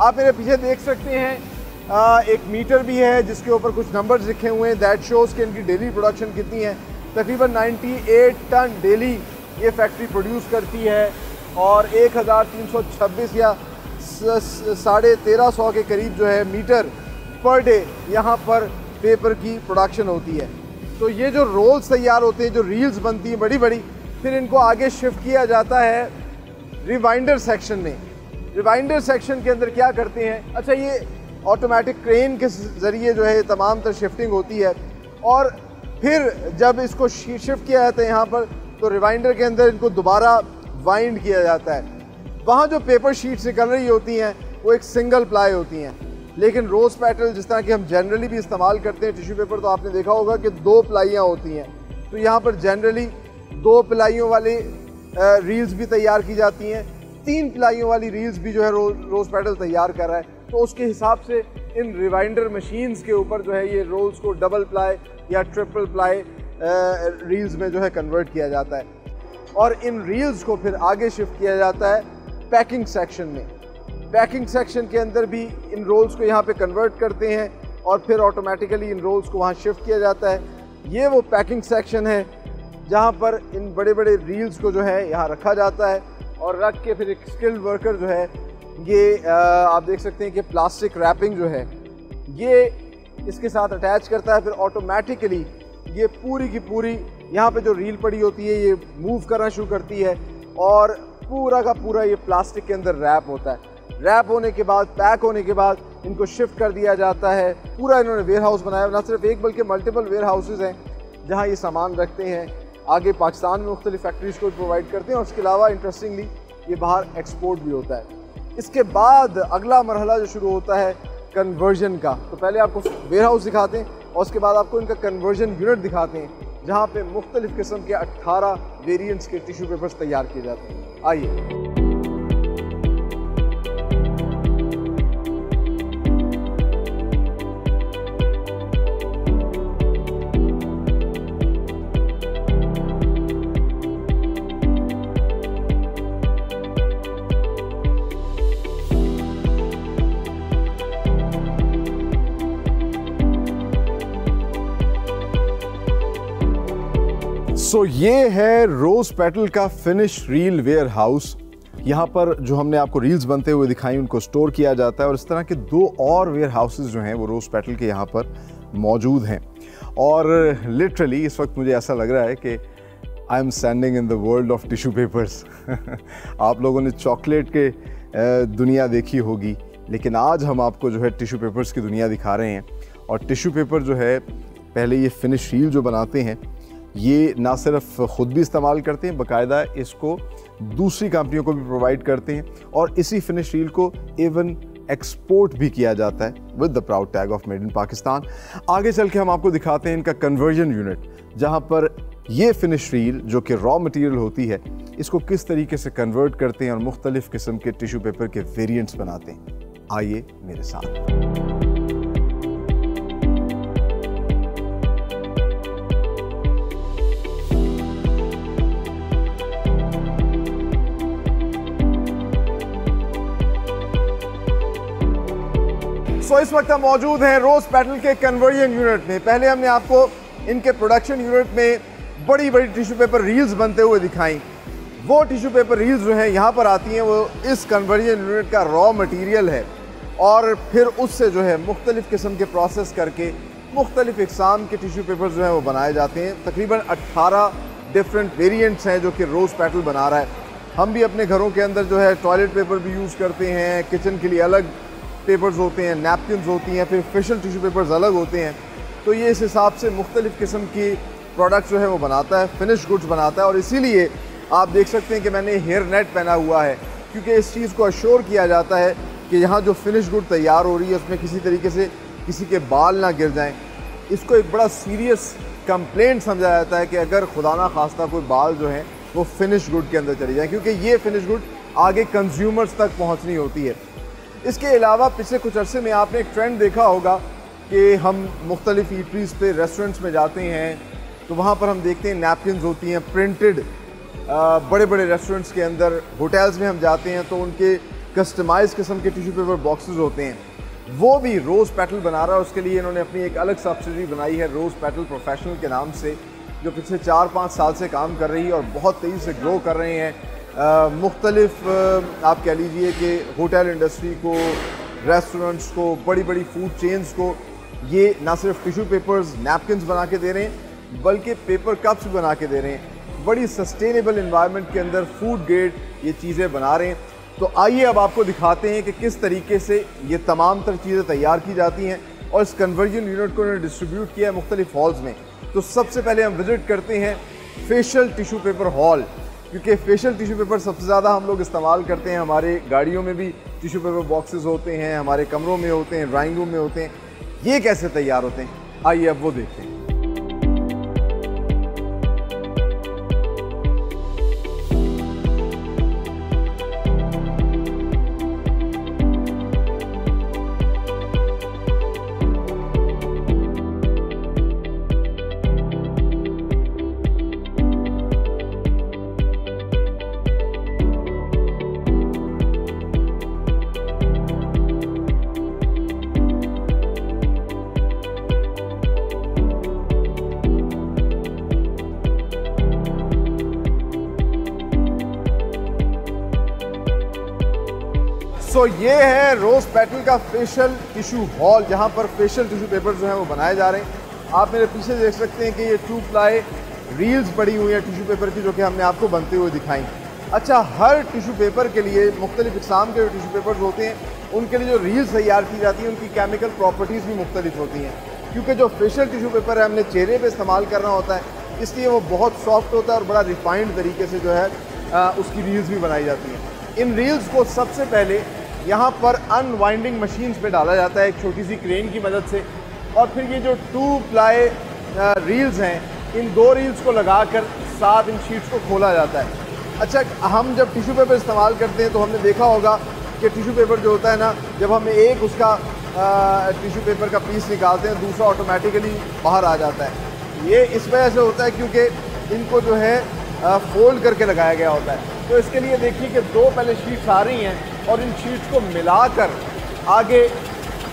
आप मेरे पीछे देख सकते हैं एक मीटर भी है जिसके ऊपर कुछ नंबर्स लिखे हुए हैं। दैट शोज़ कि इनकी डेली प्रोडक्शन कितनी है। तकरीबन 98 टन डेली ये फैक्ट्री प्रोड्यूस करती है और 1326 या 1350 के करीब जो है मीटर पर डे यहाँ पर पेपर की प्रोडक्शन होती है। तो ये जो रोल्स तैयार होते हैं, जो रील्स बनती हैं बड़ी बड़ी, फिर इनको आगे शिफ्ट किया जाता है रिवाइंडर सेक्शन में। रिवाइंडर सेक्शन के अंदर क्या करते हैं, अच्छा ये ऑटोमेटिक क्रेन के ज़रिए जो है तमाम तर शिफ्टिंग होती है और फिर जब इसको शिफ्ट किया जाता है यहाँ पर, तो रिवाइंडर के अंदर इनको दोबारा वाइंड किया जाता है। वहाँ जो पेपर शीट्स निकल रही होती हैं वो एक सिंगल प्लाई होती हैं, लेकिन रोज़ पेटल जिस तरह की हम जनरली भी इस्तेमाल करते हैं टिश्यू पेपर, तो आपने देखा होगा कि 2 प्लाइयाँ होती हैं। तो यहाँ पर जनरली 2 प्लाइयों वाली रील्स भी तैयार की जाती हैं। 3 प्लाइयों वाली रील्स भी जो है रोज़ पेटल तैयार कर रहा है। तो उसके हिसाब से इन रिवाइंडर मशीन्स के ऊपर जो है ये रोल्स को डबल प्लाई या ट्रिपल प्लाई रील्स में जो है कन्वर्ट किया जाता है और इन रील्स को फिर आगे शिफ्ट किया जाता है पैकिंग सेक्शन में। पैकिंग सेक्शन के अंदर भी इन रोल्स को यहाँ पे कन्वर्ट करते हैं और फिर ऑटोमेटिकली इन रोल्स को वहाँ शिफ्ट किया जाता है। ये वो पैकिंग सेक्शन है जहाँ पर इन बड़े बड़े रील्स को जो है यहाँ रखा जाता है और रख के फिर एक स्किल्ड वर्कर जो है ये आप देख सकते हैं कि प्लास्टिक रैपिंग जो है ये इसके साथ अटैच करता है। फिर ऑटोमेटिकली ये पूरी की पूरी यहाँ पे जो रील पड़ी होती है ये मूव करना शुरू करती है और पूरा का पूरा ये प्लास्टिक के अंदर रैप होता है। रैप होने के बाद, पैक होने के बाद इनको शिफ्ट कर दिया जाता है। पूरा इन्होंने वेयर हाउस बनाया, ना सिर्फ एक बल्कि मल्टीपल वेयर हाउसेज हैं जहाँ ये सामान रखते हैं। आगे पाकिस्तान में मुख्तलिफ फैक्ट्रीज़ को प्रोवाइड करते हैं और उसके अलावा इंटरेस्टिंगली ये बाहर एक्सपोर्ट भी होता है। इसके बाद अगला मरहला जो शुरू होता है कन्वर्जन का। तो पहले आपको वेयर हाउस दिखाते हैं और उसके बाद आपको इनका कन्वर्जन यूनिट दिखाते हैं जहाँ पे मुख्तलिफ किस्म के 18 वेरिएंट्स के टिश्यू पेपर्स तैयार किए जाते हैं। आइए। सो ये है रोज़ पेटल का फिनिश रील वेयर हाउस। यहाँ पर जो हमने आपको रील्स बनते हुए दिखाई उनको स्टोर किया जाता है और इस तरह के 2 और वेयर हाउसेस जो हैं वो रोज़ पेटल के यहाँ पर मौजूद हैं। और लिटरली इस वक्त मुझे ऐसा लग रहा है कि I am standing in the world of tissue papers. आप लोगों ने चॉकलेट के दुनिया देखी होगी, लेकिन आज हम आपको जो है टिश्यू पेपर्स की दुनिया दिखा रहे हैं। और टिश्यू पेपर जो है पहले ये फिनिश रील जो बनाते हैं ये ना सिर्फ ख़ुद भी इस्तेमाल करते हैं, बाकायदा इसको दूसरी कंपनियों को भी प्रोवाइड करते हैं और इसी फिनिश रील को इवन एक्सपोर्ट भी किया जाता है with the proud tag of made in Pakistan. आगे चल के हम आपको दिखाते हैं इनका कन्वर्जन यूनिट, जहां पर ये फिनिश रील जो कि रॉ मटेरियल होती है इसको किस तरीके से कन्वर्ट करते हैं और मुख्तलिफ़ किस्म के टिश्यू पेपर के वेरिएंट्स बनाते हैं। आइए मेरे साथ। सो इस वक्त हम मौजूद हैं रोज़ पेटल के कन्वर्जन यूनिट में। पहले हमने आपको इनके प्रोडक्शन यूनिट में बड़ी बड़ी टिश्यू पेपर रील्स बनते हुए दिखाई। वो टिश्यू पेपर रील्स जो हैं यहाँ पर आती हैं वो इस कन्वर्जन यूनिट का रॉ मटेरियल है और फिर उससे जो है मुख्तलिफ़ किस्म के प्रोसेस करके मुख्तलिफ़ इक़साम के टिश्यू पेपर जो हैं वो बनाए जाते हैं। तकरीबन 18 डिफरेंट वेरिएंट्स हैं जो कि रोज़ पेटल बना रहा है। हम भी अपने घरों के अंदर जो है टॉयलेट पेपर भी यूज़ करते हैं, किचन के लिए अलग पेपर्स होते हैं, नैपकिन्स होती हैं, फिर फेशियल टिश्यू पेपर्स अलग होते हैं। तो ये इस हिसाब से मुख्तलिफ़ किस्म की प्रोडक्ट जो है वो बनाता है, फिनिश गुड्स बनाता है। और इसीलिए आप देख सकते हैं कि मैंने हेयर नेट पहना हुआ है, क्योंकि इस चीज़ को अश्योर किया जाता है कि यहाँ जो फिनिश गुड तैयार हो रही है उसमें किसी तरीके से किसी के बाल ना गिर जाएं। इसको एक बड़ा सीरियस कंप्लेंट समझा जाता है कि अगर खुदा ना खास्ता कोई बाल जो है वो फिनिश गुड के अंदर चली जाए, क्योंकि ये फिनिश गुड आगे कंज्यूमर्स तक पहुँचनी होती है। इसके अलावा पिछले कुछ अरसे में आपने एक ट्रेंड देखा होगा कि हम मुख्तलिफ ईटरीज़ पे, रेस्टोरेंट्स में जाते हैं तो वहाँ पर हम देखते हैं नैपकिन्स होती हैं प्रिंटेड। बड़े बड़े रेस्टोरेंट्स के अंदर, होटल्स में हम जाते हैं तो उनके कस्टमाइज किस्म के टिश्यू पेपर बॉक्सेस होते हैं। वो भी रोज़ पेटल बना रहा है, उसके लिए इन्होंने अपनी एक अलग सब्सिडरी बनाई है रोज़ पेटल प्रोफेशनल के नाम से, जो पिछले 4-5 साल से काम कर रही है और बहुत तेज़ी से ग्रो कर रहे हैं। मुख्तलिफ आप कह लीजिए कि होटल इंडस्ट्री को, रेस्टोरेंट्स को, बड़ी बड़ी फूड चेन्स को ये ना सिर्फ टिश्यू पेपर्स, नैपकिन्स बना के दे रहे हैं बल्कि पेपर कप्स भी बना के दे रहे हैं। बड़ी सस्टेनेबल इन्वायरमेंट के अंदर फूड ग्रेड ये चीज़ें बना रहे हैं। तो आइए अब आपको दिखाते हैं कि किस तरीके से ये तमाम तर चीज़ें तैयार की जाती हैं और इस कन्वर्जन यूनिट को उन्होंने डिस्ट्रीब्यूट किया है मुख्तलिफ हॉल्स में। तो सबसे पहले हम विज़िट करते हैं फेशियल टिश्यू पेपर हॉल, क्योंकि फेशियल टिश्यू पेपर सबसे ज़्यादा हम लोग इस्तेमाल करते हैं। हमारे गाड़ियों में भी टिश्यू पेपर बॉक्सेस होते हैं, हमारे कमरों में होते हैं, ड्राइंग रूम में होते हैं। ये कैसे तैयार होते हैं, आइए अब वो देखते हैं। तो ये है रोज़ पेटल का फेशियल टिश्यू हॉल, जहाँ पर फेशियल टिश्यू पेपर जो हैं वो बनाए जा रहे हैं। आप मेरे पीछे देख सकते हैं कि ये 2 प्लाई रील्स पड़ी हुई हैं टिश्यू पेपर की, जो कि हमने आपको बनते हुए दिखाई। अच्छा, हर टिश्यू पेपर के लिए मुख्तलिफ इक़साम के जो टिश्यू पेपर्स होते हैं उनके लिए जो रील्स तैयार की जाती हैं उनकी केमिकल प्रॉपर्टीज़ भी मुख्तलिफ होती हैं। क्योंकि जो फेशियल टिश्यू पेपर है हमने चेहरे पर इस्तेमाल करना होता है, इसलिए वो बहुत सॉफ्ट होता है और बड़ा रिफाइंड तरीके से जो है उसकी रील्स भी बनाई जाती हैं। इन रील्स को सबसे पहले यहाँ पर अनवाइंडिंग मशीन्स पे डाला जाता है एक छोटी सी क्रेन की मदद से, और फिर ये जो 2 प्लाई रील्स हैं, इन 2 रील्स को लगाकर साथ इन शीट्स को खोला जाता है। अच्छा, हम जब टिश्यू पेपर इस्तेमाल करते हैं तो हमने देखा होगा कि टिश्यू पेपर जो होता है ना, जब हम एक उसका टिश्यू पेपर का पीस निकालते हैं, दूसरा ऑटोमेटिकली बाहर आ जाता है। ये इस वजह से होता है क्योंकि इनको जो है फोल्ड करके लगाया गया होता है। तो इसके लिए देखिए कि 2 पहले शीट्स आ रही हैं और इन शीट्स को मिलाकर आगे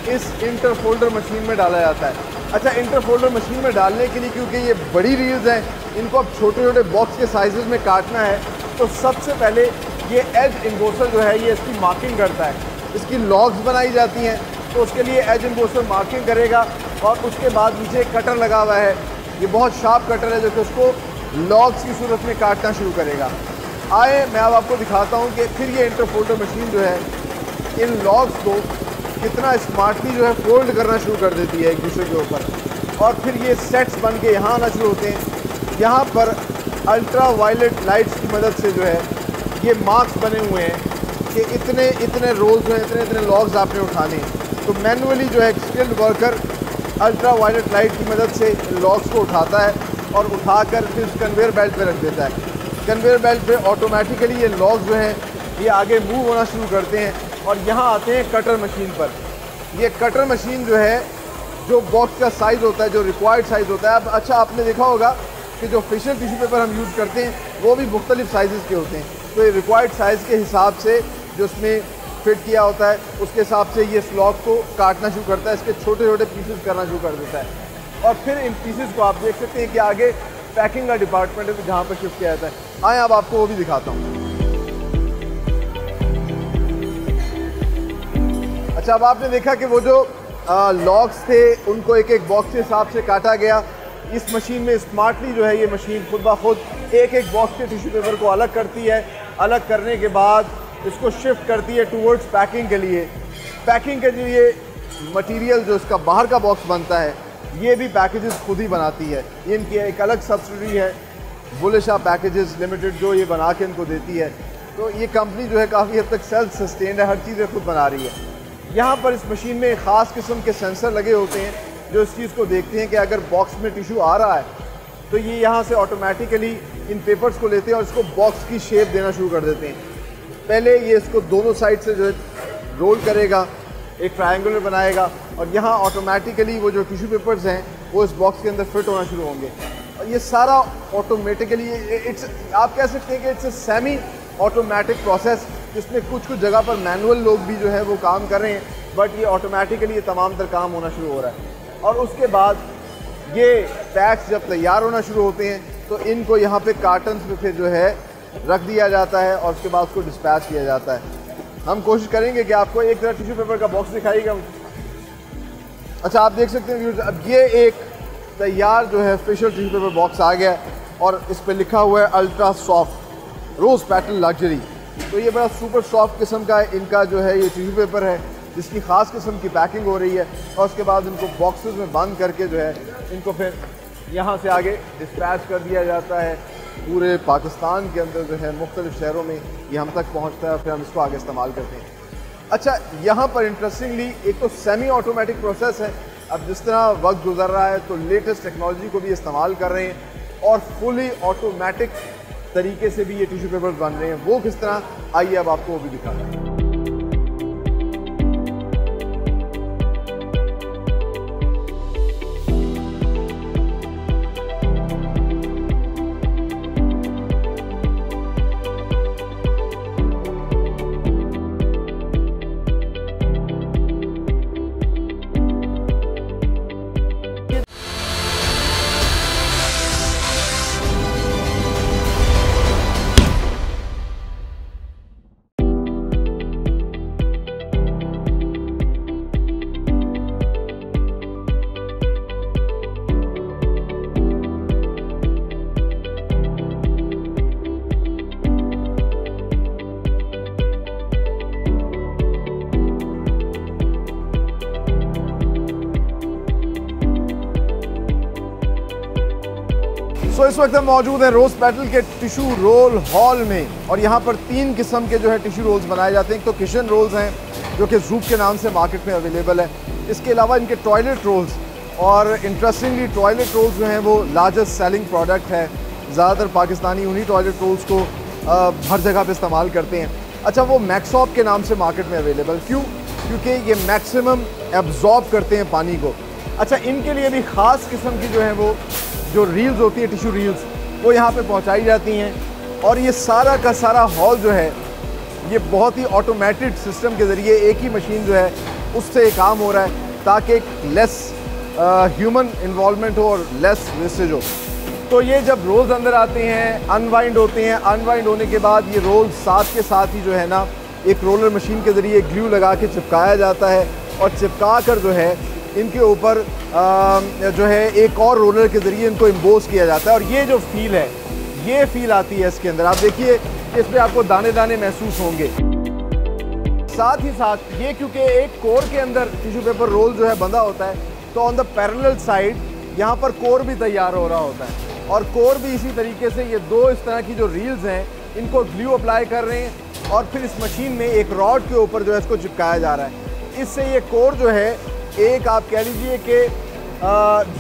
इस इंटर फोल्डर मशीन में डाला जाता है। अच्छा, इंटर फोल्डर मशीन में डालने के लिए, क्योंकि ये बड़ी रील्स हैं, इनको अब छोटे छोटे बॉक्स के साइज़ में काटना है, तो सबसे पहले ये एज इम्बोसर जो है ये इसकी मार्किंग करता है। इसकी लॉग्स बनाई जाती हैं, तो उसके लिए एज इम्बोसर मार्किंग करेगा और उसके बाद नीचे कटर लगा हुआ है। ये बहुत शार्प कटर है जो कि उसको लॉग्स की सूरत में काटना शुरू करेगा। आए मैं अब आपको दिखाता हूँ कि फिर ये इंटर फोल्डर मशीन जो है इन लॉग्स को कितना स्मार्टली जो है फोल्ड करना शुरू कर देती है एक दूसरे के ऊपर, और फिर ये सेट्स बन के यहाँ आना शुरू होते हैं। यहाँ पर अल्ट्रा वायलेट लाइट्स की मदद से जो है ये मार्क्स बने हुए हैं कि इतने इतने रोल्स जो हैं, इतने इतने लॉग्स आपने उठाने हैं। तो मैनुअली जो है एक skilled worker ultraviolet light की मदद से लॉग्स को उठाता है और उठाकर फिर कन्वेयर बेल्ट पे रख देता है। कन्वेयर बेल्ट पे ऑटोमेटिकली ये लॉग्स जो हैं ये आगे मूव होना शुरू करते हैं और यहाँ आते हैं कटर मशीन पर। ये कटर मशीन जो है, जो बॉक्स का साइज़ होता है, जो रिक्वायर्ड साइज़ होता है। अब अच्छा, आपने देखा होगा कि जो फेशियल टिश्यू पेपर हम यूज़ करते हैं वो भी मुख्तलिफ साइज़ के होते हैं। तो ये रिक्वायर्ड साइज़ के हिसाब से जो उसमें फिट किया होता है उसके हिसाब से ये स्लॉग को काटना शुरू करता है, इसके छोटे छोटे पीसेस करना शुरू कर देता है। और फिर इन पीसेस को आप देख सकते हैं कि आगे पैकिंग का डिपार्टमेंट है जहाँ पर शिफ्ट किया जाता है। आए अब आपको वो भी दिखाता हूँ। अच्छा, अब आपने देखा कि वो जो लॉग्स थे उनको एक एक बॉक्स के हिसाब से काटा गया। इस मशीन में स्मार्टली जो है ये मशीन खुद ब खुद एक एक बॉक्स के टिश्यू पेपर को अलग करती है अलग करने के बाद इसको शिफ्ट करती है टूवर्ड्स पैकिंग के लिए। पैकिंग के लिए मटेरियल जो इसका बाहर का बॉक्स बनता है, ये भी पैकेजेस खुद ही बनाती है। ये इनकी एक अलग सब्सिडरी है, बुलिशा पैकेजेस लिमिटेड, जो ये बना के इनको देती है। तो ये कंपनी जो है काफ़ी हद तक सेल्फ सस्टेन्ड है, हर चीज़ें खुद बना रही है। यहाँ पर इस मशीन में ख़ास किस्म के सेंसर लगे होते हैं जो इस चीज़ को देखते हैं कि अगर बॉक्स में टिशू आ रहा है तो ये यहाँ से ऑटोमेटिकली इन पेपर्स को लेते हैं और इसको बॉक्स की शेप देना शुरू कर देते हैं। पहले ये इसको दोनों साइड से जो है रोल करेगा, एक ट्रायंगुलर बनाएगा और यहाँ ऑटोमेटिकली वो जो टिशू पेपर्स हैं वो इस बॉक्स के अंदर फिट होना शुरू होंगे। और ये सारा ऑटोमेटिकली, आप कह सकते हैं कि इट्स सेमी ऑटोमेटिक प्रोसेस, जिसमें कुछ जगह पर मैनुअल लोग भी जो है वो काम कर रहे हैं, बट ये ऑटोमेटिकली ये तमाम तर काम होना शुरू हो रहा है। और उसके बाद ये पैक्स जब तैयार होना शुरू होते हैं तो इनको यहाँ पे कार्टन्स में फिर जो है रख दिया जाता है और उसके बाद उसको डिस्पैच किया जाता है। हम कोशिश करेंगे कि आपको एक तरह टिश्यू पेपर का बॉक्स दिखाइएगा। अच्छा, आप देख सकते हैं अब ये एक तैयार जो है स्पेशल टिश्यू पेपर बॉक्स आ गया और इस पर लिखा हुआ है अल्ट्रा सॉफ्ट रोज़ पेटल लग्जरी। तो ये बड़ा सुपर सॉफ्ट किस्म का इनका जो है ये टिश्यू पेपर है, जिसकी ख़ास किस्म की पैकिंग हो रही है और उसके बाद इनको बॉक्सेस में बंद करके जो है इनको फिर यहाँ से आगे डिस्पैच कर दिया जाता है। पूरे पाकिस्तान के अंदर जो है मुख्तलिफ शहरों में ये हम तक पहुँचता है और फिर हम इसको आगे इस्तेमाल करते हैं। अच्छा, यहाँ पर इंटरेस्टिंगली एक तो सेमी ऑटोमेटिक प्रोसेस है। अब जिस तरह वक्त गुजर रहा है तो लेटेस्ट टेक्नोलॉजी को भी इस्तेमाल कर रहे हैं और फुली ऑटोमेटिक तरीके से भी ये टिश्यू पेपर्स बन रहे हैं। वो किस तरह, आइए अब आपको वो भी दिखा रहे हैं। इस वक्त हम मौजूद हैं रोज़ पेटल के टिशू रोल हॉल में और यहाँ पर 3 किस्म के जो है टिशू रोल्स बनाए जाते हैं। एक तो किचन रोल्स हैं जो कि ज़ूप के नाम से मार्केट में अवेलेबल है। इसके अलावा इनके टॉयलेट रोल्स, और इंटरेस्टिंगली टॉयलेट रोल्स जो हैं वो लार्जेस्ट सेलिंग प्रोडक्ट है। ज़्यादातर पाकिस्तानी उन्हीं टॉयलेट रोल्स को हर जगह पर इस्तेमाल करते हैं। अच्छा, वो मैक्सॉप के नाम से मार्केट में अवेलेबल, क्यों? क्योंकि ये मैक्सिमम एब्जॉर्ब करते हैं पानी को। अच्छा, इनके लिए भी ख़ास किस्म की जो है वो जो रील्स होती है, टिशू रील्स, वो यहाँ पे पहुँचाई जाती हैं। और ये सारा का सारा हॉल जो है ये बहुत ही ऑटोमेटेड सिस्टम के ज़रिए एक ही मशीन जो है उससे काम हो रहा है ताकि एक लेस ह्यूमन इन्वॉल्वमेंट हो और लेस वेस्टेज हो। तो ये जब रोल्स अंदर आते हैं, अनवाइंड होते हैं, अनवाइंड होने के बाद ये रोल साथ के साथ ही जो है ना एक रोलर मशीन के ज़रिए ग्लू लगा के चिपकाया जाता है और चिपका कर जो है इनके ऊपर जो है एक और रोलर के ज़रिए इनको इम्बोस किया जाता है। और ये जो फील है, ये फील आती है इसके अंदर। आप देखिए इस पर आपको दाने दाने महसूस होंगे। साथ ही साथ ये क्योंकि एक कोर के अंदर टिश्यू पेपर रोल जो है बंधा होता है, तो ऑन द पैरेलल साइड यहाँ पर कोर भी तैयार हो रहा होता है। और कोर भी इसी तरीके से ये 2 इस तरह की जो रील्स हैं इनको ग्लू अप्लाई कर रहे हैं और फिर इस मशीन में एक रॉड के ऊपर जो है इसको चिपकाया जा रहा है। इससे ये कोर जो है एक आप कह लीजिए कि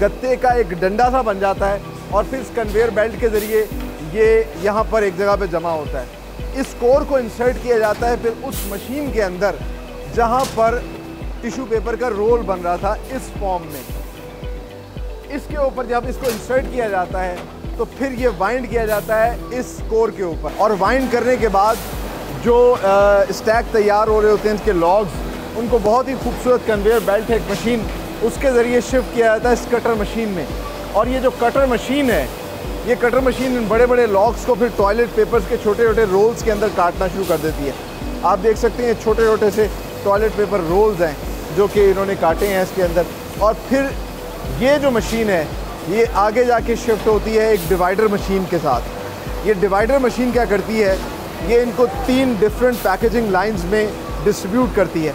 गत्ते का एक डंडा सा बन जाता है और फिर इस कन्वेयर बेल्ट के ज़रिए ये यहाँ पर एक जगह पे जमा होता है। इस कोर को इंसर्ट किया जाता है फिर उस मशीन के अंदर जहाँ पर टिश्यू पेपर का रोल बन रहा था इस फॉर्म में। इसके ऊपर जब इसको इंसर्ट किया जाता है तो फिर ये वाइंड किया जाता है इस कोर के ऊपर। और वाइंड करने के बाद जो स्टैक तैयार हो रहे होते हैं इसके लॉग्स, उनको बहुत ही खूबसूरत कन्वेयर बेल्ट है एक मशीन, उसके ज़रिए शिफ्ट किया जाता है इस कटर मशीन में। और ये जो कटर मशीन है, ये कटर मशीन इन बड़े बड़े लॉग्स को फिर टॉयलेट पेपर्स के छोटे छोटे रोल्स के अंदर काटना शुरू कर देती है। आप देख सकते हैं छोटे छोटे से टॉयलेट पेपर रोल्स हैं जो कि इन्होंने काटे हैं इसके अंदर। और फिर ये जो मशीन है ये आगे जाके शिफ्ट होती है एक डिवाइडर मशीन के साथ। ये डिवाइडर मशीन क्या करती है ये इनको 3 डिफरेंट पैकेजिंग लाइंस में डिस्ट्रीब्यूट करती है।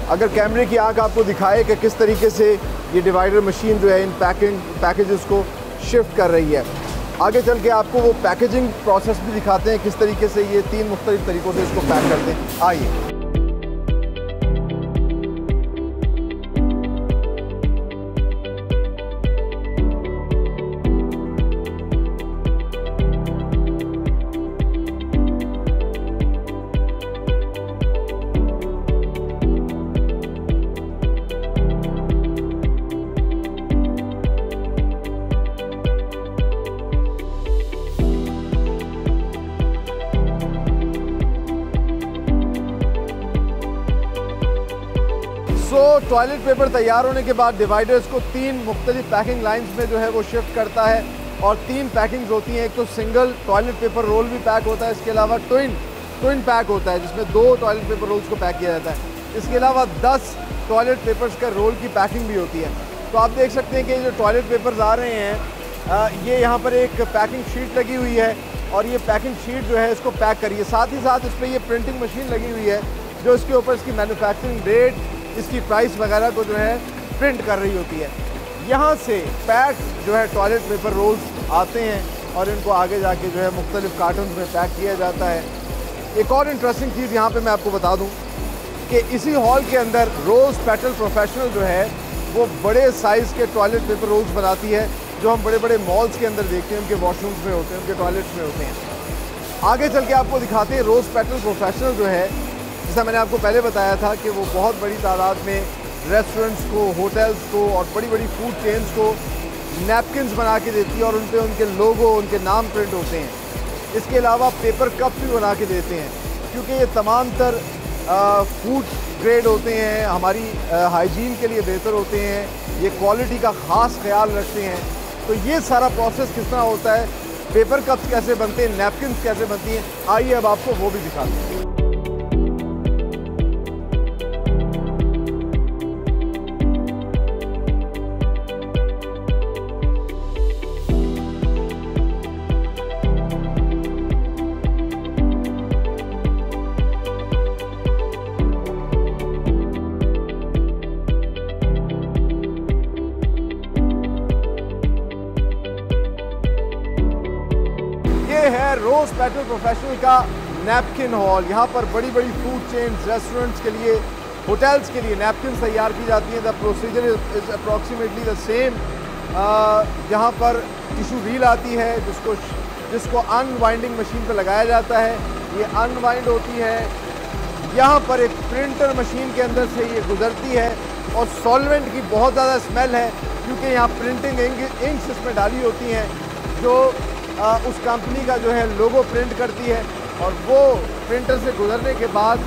अगर कैमरे की आंख आपको दिखाए कि किस तरीके से ये डिवाइडर मशीन जो है इन पैकेजेस को शिफ्ट कर रही है, आगे चल के आपको वो पैकेजिंग प्रोसेस भी दिखाते हैं किस तरीके से ये 3 मुख्तलिफ तरीक़ों से इसको पैक करते हैं। आइए। टॉयलेट पेपर तैयार होने के बाद डिवाइडर्स को 3 मुख्तलिफ पैकिंग लाइंस में जो है वो शिफ्ट करता है और 3 पैकिंग्स होती हैं। एक तो सिंगल टॉयलेट पेपर रोल भी पैक होता है, इसके अलावा ट्विन पैक होता है जिसमें 2 टॉयलेट पेपर रोल्स को पैक किया जाता है। इसके अलावा 10 टॉयलेट पेपर्स का रोल की पैकिंग भी होती है। तो आप देख सकते हैं कि जो टॉयलेट पेपर्स आ रहे हैं ये यहाँ पर एक पैकिंग शीट लगी हुई है और ये पैकिंग शीट जो है इसको पैक करिए। साथ ही साथ इस पर ये प्रिंटिंग मशीन लगी हुई है जो इसके ऊपर इसकी मैन्युफैक्चरिंग डेट, इसकी प्राइस वगैरह को जो है प्रिंट कर रही होती है। यहाँ से पैक जो है टॉयलेट पेपर रोल्स आते हैं और इनको आगे जाके जो है मुख्तलिफ कार्टन्स में पैक किया जाता है। एक और इंटरेस्टिंग चीज़ यहाँ पे मैं आपको बता दूँ कि इसी हॉल के अंदर रोज़ पेटल प्रोफेशनल जो है वो बड़े साइज़ के टॉयलेट पेपर रोल्स बनाती है जो हम बड़े बड़े मॉल्स के अंदर देखते हैं, उनके वॉशरूम्स में होते हैं, उनके टॉयलेट्स में होते हैं। आगे चल के आपको दिखाते हैं रोज़ पेटल प्रोफेशनल जो है, जैसा मैंने आपको पहले बताया था कि वो बहुत बड़ी तादाद में रेस्टोरेंट्स को, होटल्स को और बड़ी बड़ी फूड चेन्स को नैपकिन्स बना के देती है और उन पर उनके लोगो, उनके नाम प्रिंट होते हैं। इसके अलावा पेपर कप्स भी बना के देते हैं क्योंकि ये तमाम तर फूड ग्रेड होते हैं, हमारी हाइजीन के लिए बेहतर होते हैं, ये क्वालिटी का ख़ास ख्याल रखते हैं। तो ये सारा प्रोसेस किस तरह होता है, पेपर कप्स कैसे बनते हैं, नैपकिन्स कैसे बनती हैं, आइए अब आपको वो भी दिखाते हैं। है रोज़ पेटल प्रोफेशनल का नैपकिन हॉल। यहाँ पर बड़ी बड़ी फूड चेन्स, रेस्टोरेंट्स के लिए, होटल्स के लिए नैपकिन तैयार की जाती हैं। The procedure is approximately the same. यहाँ पर टिशू व्हील आती है जिसको अनवाइंडिंग मशीन पर लगाया जाता है, ये अनवाइंड होती है। यहाँ पर एक प्रिंटर मशीन के अंदर से ये गुजरती है और सॉल्वेंट की बहुत ज़्यादा स्मेल है क्योंकि यहाँ प्रिंटिंग इंक्स इसमें डाली होती हैं जो उस कंपनी का जो है लोगो प्रिंट करती है और वो प्रिंटर से गुजरने के बाद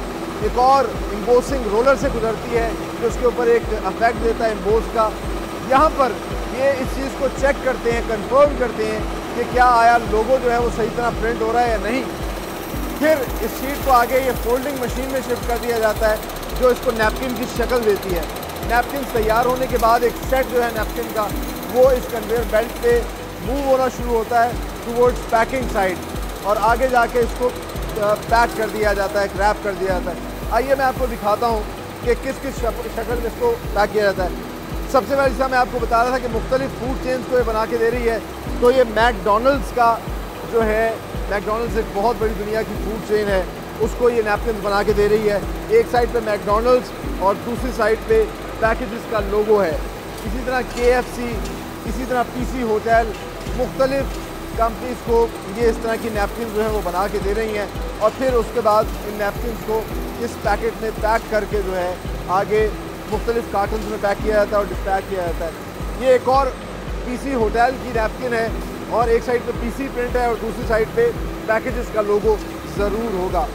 एक और एम्बोसिंग रोलर से गुजरती है जो उसके ऊपर एक इफेक्ट देता है एम्बोस का। यहाँ पर ये इस चीज़ को चेक करते हैं, कंफर्म करते हैं कि क्या आया लोगो जो है वो सही तरह प्रिंट हो रहा है या नहीं। फिर इस शीट को आगे ये फोल्डिंग मशीन में शिफ्ट कर दिया जाता है जो इसको नैपकिन की शक्ल देती है। नैपकिन तैयार होने के बाद एक सेट जो है नैपकिन का वो इस कन्वेयर बेल्ट पे मूव होना शुरू होता है टूवर्ड्स पैकिंग साइड और आगे जाके इसको पैक कर दिया जाता है, रैप कर दिया जाता है। आइए मैं आपको दिखाता हूँ कि किस किस शक्ल में इसको पैक किया जाता है। सबसे पहले जैसा मैं आपको बता रहा था कि मुख्तलिफ फूड चेन्स को ये बना के दे रही है, तो ये मैकडोनल्ड्स का जो है, मैकडोनल्ड्स एक बहुत बड़ी दुनिया की फूड चेन है, उसको ये नैपकिन बना के दे रही है। एक साइड पे मैकडोनल्ड्स और दूसरी साइड पे पैकेजेस का लोगो है। इसी तरह KFC, इसी तरह PC होटल, मुख्तलिफ कंपनीज़ को ये इस तरह की नैपकिन जो है वो बना के दे रही हैं और फिर उसके बाद इन नैपकिन को इस पैकेट में पैक करके जो है आगे मुख्तलिफ कार्टन्स में पैक किया जाता है और डिस्पैच किया जाता है। ये एक और PC होटल की नैपकिन है और एक साइड पे PC प्रिंट है और दूसरी साइड पे पैकेजेस का लोगो ज़रूर होगा।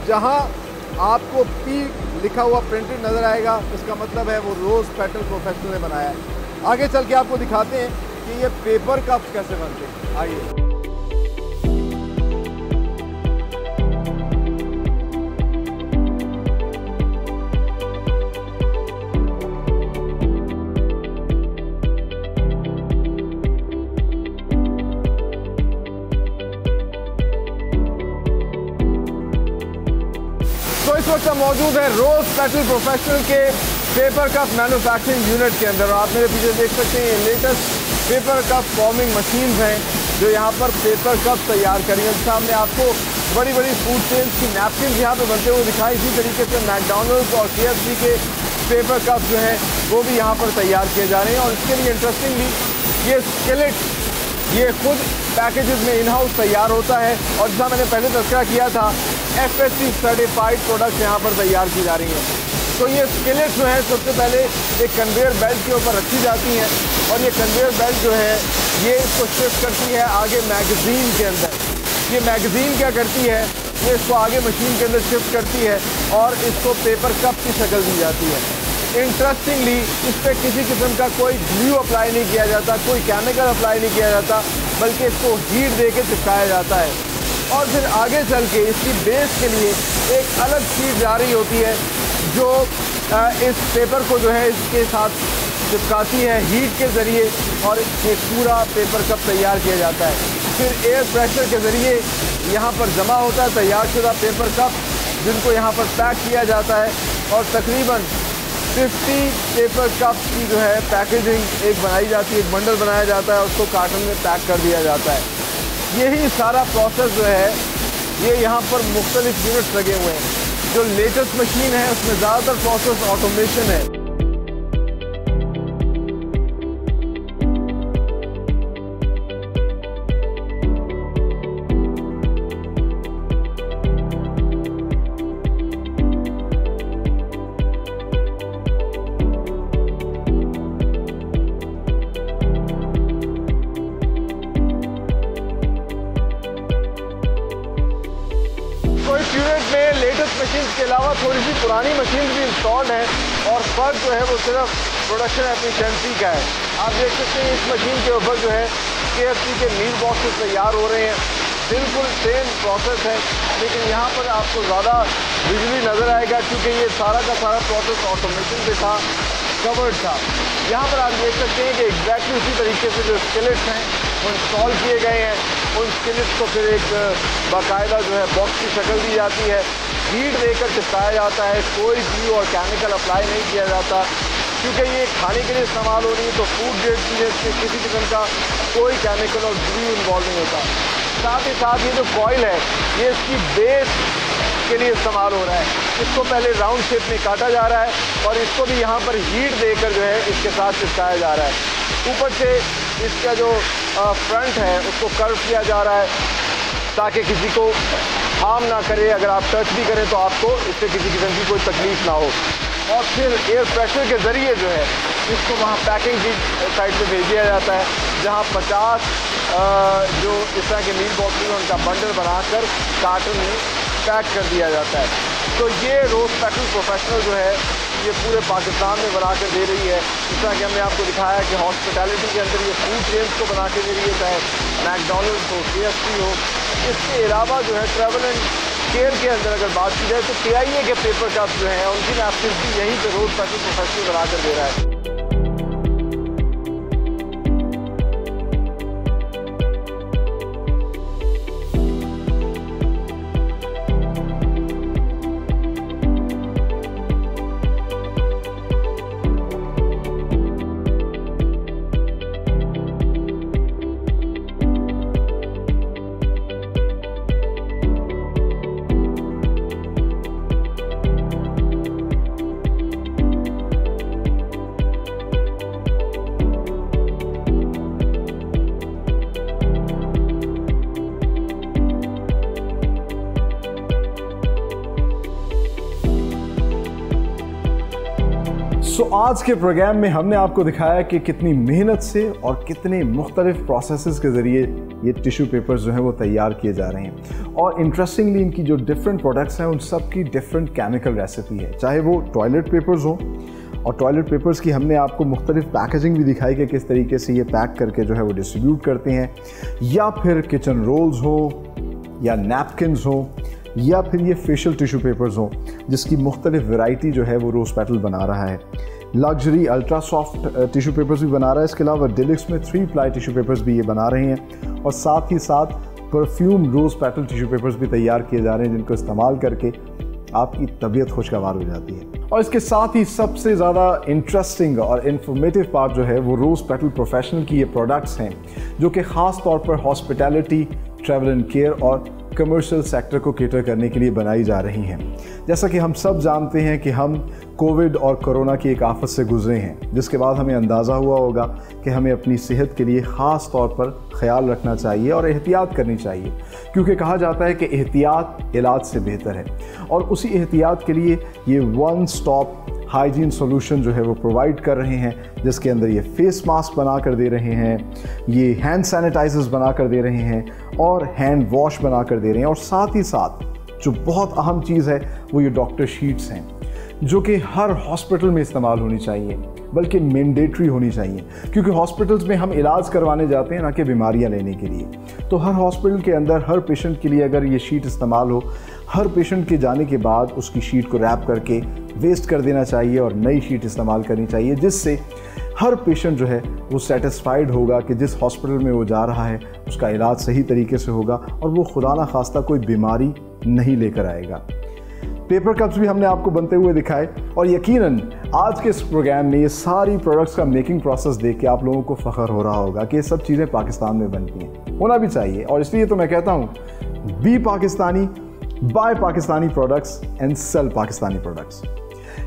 जहाँ आपको P लिखा हुआ प्रिंटेड नज़र आएगा, इसका मतलब है वो रोज़ पेटल प्रोफेशनल ने बनाया है। आगे चल के आपको दिखाते हैं कि ये पेपर कप्स कैसे बनते हैं। आइए। वक्त मौजूद है रोज पेटल प्रोफेशनल के पेपर कप मैन्युफैक्चरिंग यूनिट के अंदर। आप मेरे पीछे देख सकते हैं ये latest paper cup forming machine हैं जो यहाँ पर पेपर कप तैयार करेंगे। सामने आपको बड़ी बड़ी फूड चेन्स की नैपकिन यहाँ पे बनते हुए दिखाई। इसी तरीके से मैकडॉनल्ड्स और KFC के पेपर कप जो है वो भी यहाँ पर तैयार किए जा रहे हैं। और इसके लिए इंटरेस्टिंगली ये स्केलेट ये खुद पैकेजेस में इन हाउस तैयार होता है और जैसा मैंने पहले तस्करा किया था FSC सर्टिफाइड प्रोडक्ट्स यहाँ पर तैयार की जा रही हैं। तो ये स्केलेट जो है सबसे पहले एक कन्वेयर बेल्ट के ऊपर रखी जाती हैं और ये कन्वेयर बेल्ट जो है ये इसको शिफ्ट करती है आगे मैगज़ीन के अंदर। ये मैगज़ीन क्या करती है, ये इसको आगे मशीन के अंदर शिफ्ट करती है और इसको पेपर कप की शक्ल दी जाती है। इंटरेस्टिंगली इस पर किसी किस्म का कोई ग्लू अप्लाई नहीं किया जाता, कोई केमिकल अप्लाई नहीं किया जाता, बल्कि इसको हीट दे के चिपकाया जाता है। और फिर आगे चल के इसकी बेस के लिए एक अलग शीट जा रही होती है जो इस पेपर को जो है इसके साथ चिपकाती है हीट के ज़रिए और एक पूरा पेपर कप तैयार किया जाता है। फिर एयर प्रेशर के ज़रिए यहाँ पर जमा होता है तैयार शुदा पेपर कप जिनको यहाँ पर पैक किया जाता है और तकरीबन 50 पेपर कप की जो है पैकेजिंग एक बनाई जाती है, एक बंडल बनाया जाता है, उसको कार्टन में पैक कर दिया जाता है। यही सारा प्रोसेस जो है ये यहाँ पर मुख्तलिफ यूनिट्स लगे हुए हैं। जो लेटेस्ट मशीन है उसमें ज़्यादातर प्रोसेस ऑटोमेशन है। यूनिट में लेटेस्ट मशीन के अलावा थोड़ी सी पुरानी मशीन भी इंस्टॉल्ड है और फ़र्क जो है वो सिर्फ प्रोडक्शन एफिशिएंसी का है। आप देख सकते हैं इस मशीन के ऊपर जो है KFC के मील बॉक्सेस तैयार हो रहे हैं, बिल्कुल सेम प्रोसेस है, लेकिन यहाँ पर आपको ज़्यादा बिजली नज़र आएगा क्योंकि ये सारा का सारा प्रोसेस ऑटोमेशन पे था, कवर्ड था। यहाँ पर आप देख सकते हैं कि एग्जैक्टली उसी तरीके से जो स्केलेट्स हैं वो इंस्टॉल किए गए हैं। उन स्केलेट्स को फिर एक बाकायदा जो है बॉक्स की शक्ल दी जाती है, हीट देकर चिपकाया जाता है, कोई ग्लू और केमिकल अप्लाई नहीं किया जाता क्योंकि ये खाने के लिए इस्तेमाल हो रही है तो फूड ग्रेड चीज़ें इसमें किसी किस्म का कोई केमिकल और ग्लू इन्वॉल्व नहीं होता। साथ ही साथ ये जो कॉइल है ये इसकी बेस के लिए इस्तेमाल हो रहा है। इसको पहले राउंड शेप में काटा जा रहा है और इसको भी यहाँ पर हीट देकर जो है इसके साथ चिपकाया जा रहा है। ऊपर से इसका जो फ्रंट है उसको कर्व किया जा रहा है ताकि किसी को हार्म ना करे, अगर आप टच भी करें तो आपको इससे किसी किस्म की कोई तकलीफ ना हो। और फिर एयर प्रेशर के ज़रिए जो है इसको वहाँ पैकिंग की साइड पे भेज दिया जाता है जहाँ 50 जो इस तरह के मील बॉक्सेस हैं उनका बंडल बनाकर कार्टन में पैक कर दिया जाता है। तो ये रोज पेटल प्रोफेशनल जो है ये पूरे पाकिस्तान में बना कर दे रही है। जिस तरह कि हमने आपको दिखाया कि हॉस्पिटैलिटी के अंदर ये फूड चेन्स को बना के दे रही है, चाहे मैकडॉनल्ड्स हो, KFC हो। इसके अलावा जो है ट्रैवल एंड केयर के अंदर अगर बात की जाए तो TIA के पेपर कप जो हैं उनकी नैपकिन भी यहीं पर रोज पेटल प्रोफेशनल बना कर दे रहा है। आज के प्रोग्राम में हमने आपको दिखाया कि कितनी मेहनत से और कितने मुख्तलिफ प्रोसेसेस के ज़रिए ये टिश्यू पेपर्स जो हैं वो तैयार किए जा रहे हैं। और इंटरेस्टिंगली इनकी जो डिफरेंट प्रोडक्ट्स हैं उन सब की डिफरेंट केमिकल रेसिपी है, चाहे वो टॉयलेट पेपर्स हों, और टॉयलेट पेपर्स की हमने आपको मुख्तलिफ पैकेजिंग भी दिखाई कि किस तरीके से ये पैक करके जो है वो डिस्ट्रीब्यूट करते हैं, या फिर किचन रोल्स हो या नैपकिन्स हो या फिर ये फेशियल टिश्यू पेपर्स हों जिसकी मुख्तलिफ वैरायटी जो है वो रोज़ पेटल बना रहा है। Luxury ultra soft tissue papers भी बना रहा है। इसके अलावा डिलक्स में 3 प्लाई टिश्यू पेपर्स भी ये बना रहे हैं और साथ ही साथ परफ्यूम रोज़ पेटल टिश्यू पेपर्स भी तैयार किए जा रहे हैं जिनको इस्तेमाल करके आपकी तबीयत खुशगवार हो जाती है। और इसके साथ ही सबसे ज़्यादा इंटरेस्टिंग और इन्फॉर्मेटिव पार्ट जो है वो रोज़ पेटल प्रोफेशनल की ये प्रोडक्ट्स हैं जो कि ख़ास तौर पर हॉस्पिटैलिटी, ट्रैवल एंड केयर और कमर्शियल सेक्टर को केटर करने के लिए बनाई जा रही हैं। जैसा कि हम सब जानते हैं कि हम कोविड और कोरोना की एक आफत से गुजरे हैं, जिसके बाद हमें अंदाज़ा हुआ होगा कि हमें अपनी सेहत के लिए ख़ास तौर पर ख्याल रखना चाहिए और एहतियात करनी चाहिए, क्योंकि कहा जाता है कि एहतियात इलाज से बेहतर है। और उसी एहतियात के लिए ये वन स्टॉप हाइजीन सॉल्यूशन जो है वो प्रोवाइड कर रहे हैं, जिसके अंदर ये फेस मास्क बना कर दे रहे हैं, ये हैंड सैनिटाइजर्स बना कर दे रहे हैं और हैंड वॉश बना कर दे रहे हैं। और साथ ही साथ जो बहुत अहम चीज़ है वो ये डॉक्टर शीट्स हैं, जो कि हर हॉस्पिटल में इस्तेमाल होनी चाहिए, बल्कि मैंडेटरी होनी चाहिए, क्योंकि हॉस्पिटल्स में हम इलाज करवाने जाते हैं ना कि बीमारियां लेने के लिए। तो हर हॉस्पिटल के अंदर हर पेशेंट के लिए अगर ये शीट इस्तेमाल हो, हर पेशेंट के जाने के बाद उसकी शीट को रैप करके वेस्ट कर देना चाहिए और नई शीट इस्तेमाल करनी चाहिए, जिससे हर पेशेंट जो है वो सेटिस्फाइड होगा कि जिस हॉस्पिटल में वो जा रहा है उसका इलाज सही तरीके से होगा और वो खुदा ना खास्ता कोई बीमारी नहीं लेकर आएगा। पेपर कप्स भी हमने आपको बनते हुए दिखाए और यकीनन आज के इस प्रोग्राम में ये सारी प्रोडक्ट्स का मेकिंग प्रोसेस देख के आप लोगों को फ़ख्र हो रहा होगा कि ये सब चीज़ें पाकिस्तान में बनती हैं, होना भी चाहिए। और इसलिए तो मैं कहता हूँ, be Pakistani, buy Pakistani products and sell Pakistani products.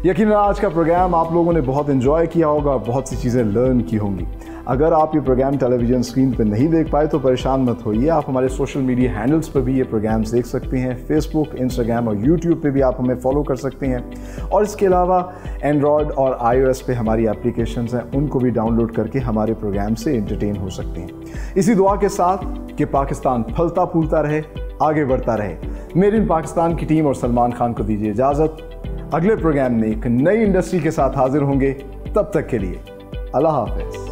यकीनन आज का प्रोग्राम आप लोगों ने बहुत एंजॉय किया होगा और बहुत सी चीज़ें लर्न की होंगी। अगर आप ये प्रोग्राम टेलीविज़न स्क्रीन पर नहीं देख पाए तो परेशान मत होइए, आप हमारे सोशल मीडिया हैंडल्स पर भी ये प्रोग्राम्स देख सकते हैं। फेसबुक, इंस्टाग्राम और यूट्यूब पे भी आप हमें फॉलो कर सकते हैं। और इसके अलावा एंड्रॉयड और iOS पे हमारी एप्लीकेशंस हैं, उनको भी डाउनलोड करके हमारे प्रोग्राम से एंटरटेन हो सकते हैं। इसी दुआ के साथ कि पाकिस्तान फलता फूलता रहे, आगे बढ़ता रहे, मेड इन पाकिस्तान की टीम और सलमान खान को दीजिए इजाज़त। अगले प्रोग्राम में एक नई इंडस्ट्री के साथ हाजिर होंगे, तब तक के लिए अल्लाह हाफ़िज़।